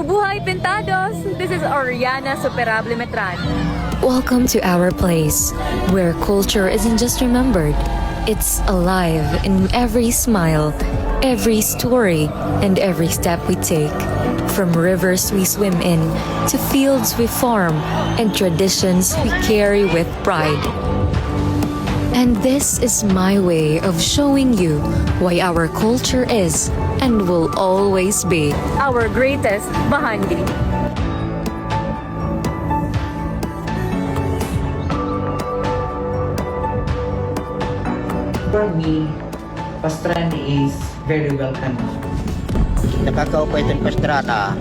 Mabuhay Pintados! This is Oriana Superable Metran. Welcome to our place, where culture isn't just remembered, it's alive in every smile, every story, and every step we take. From rivers we swim in, to fields we farm, and traditions we carry with pride. And this is my way of showing you why our culture is and will always be Our greatest bahandi. For me, Pastrana is very welcome. Nakakaupo itong pastrana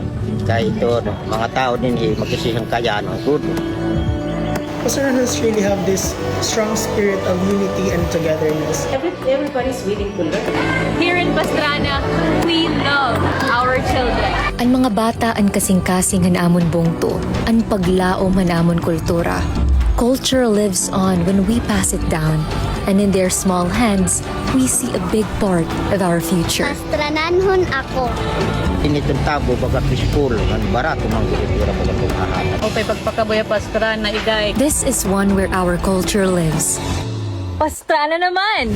kaya ito mga tao din magkasihang kayaan good. Pastrana's really have this strong spirit of unity and togetherness. Everybody's willing to learn. Here in Pastrana, we love our children. Ang mga bata ang kasing-kasing hanamon bungto, ang paglaom hanamon kultura. Culture lives on when we pass it down, and in their small hands, we see a big part of our future. Pastrananhon ako. Initong tabo baga school ang barato ng kultura ko lang kumahanap. O pay pagpakabuya Pastrana iday. This is one where our culture lives, Pastrana naman!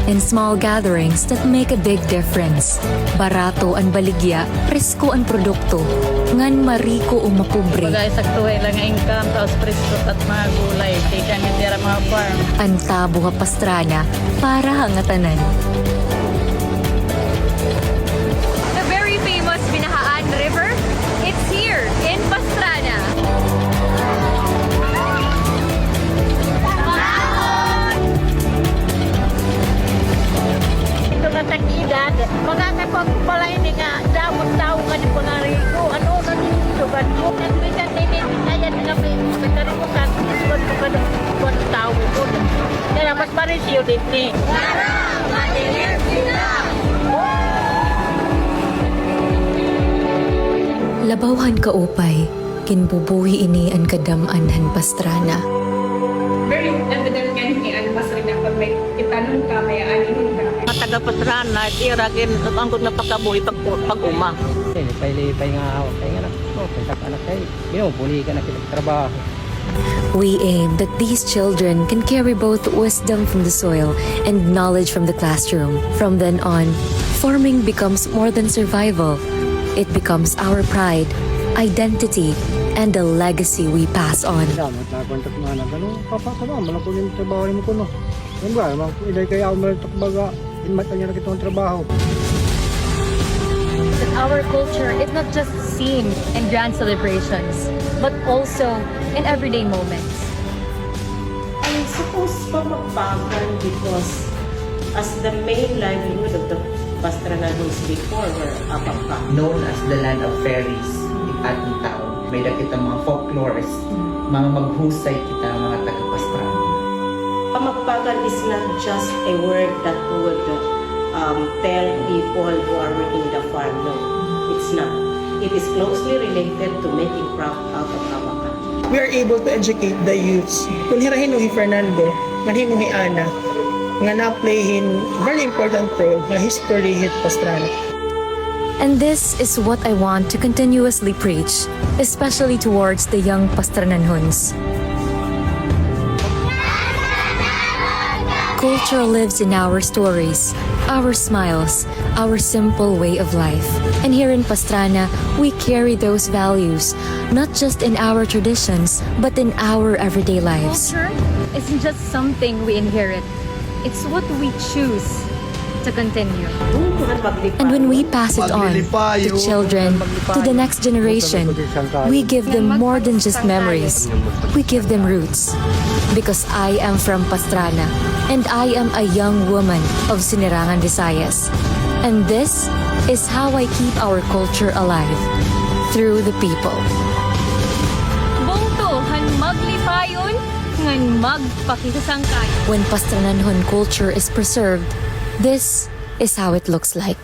in small gatherings that make a big difference. Barato ang baligya, presko ang produkto, ngan mariko o mapobre. Bagay saktuhay lang ang income, tapos presto at mga gulay. Tika nga tira mga farm. Ang tabo nga Pastrana para hangatanan. The very famous Binahaan River, it's here in Pastrana. Ito nga tag-edad, mga kapag pala hindi nga, damot tao ka ni Pangarigo. Ano na nito ka? Nagbisan din, kaya nga may karimutan. Iskon ko ka ng kung tao ko. Kaya mas parisyo din ni. Labawhan ka upay, kinbubuhi ini ang kadamanhan Pastrana. Very evident nga ni ang Pastrana pag may itanong ka, may aanin ka. Mga taga-Pastrana, iragin ang kung napakabuhi pag-uma. Lipay-lipay nga ako. Kaya nga na, pintak anak kayo. Binubuli ka na trabaho. We aim that these children can carry both wisdom from the soil and knowledge from the classroom. From then on, farming becomes more than survival. It becomes our pride, identity, and a legacy we pass on. Dapat nakontak mga anak, ano, papasa ba, malakunin yung trabaho mo ko, no? Yan ba, iday kaya ako malatak baga, inmatan niya na kitong trabaho. That our culture is not just seen in grand celebrations, but also in everyday moments. I suppose pamagbagan because as the main livelihood of the Pastrananos before were Apapa. Known as the land of fairies, in ating taon. May nakita mga folklores, mga maghusay kita mga taga-Pastrana. Pamagbagan is not just a word that would tell people who are working in the farm. No, it's not. It is closely related to making profit out of Apapa. We are able to educate the youths. Kung hirahin ni Fernando, manhin ni Ana, nga na-play very important role nga history hit Pastrana. And this is what I want to continuously preach, especially towards the young Pastrananhons. Culture lives in our stories, our smiles, our simple way of life. And here in Pastrana, we carry those values, not just in our traditions, but in our everyday lives. Culture isn't just something we inherit. It's what we choose to continue. And when we pass it on to children, to the next generation, we give them more than just memories. We give them roots. Because I am from Pastrana, and I am a young woman of Sinirangan, Visayas. And this is how I keep our culture alive, through the people. Bungto, han maglipayon, ngan magpakisasangkay. When Pastrananhon culture is preserved, this is how it looks like.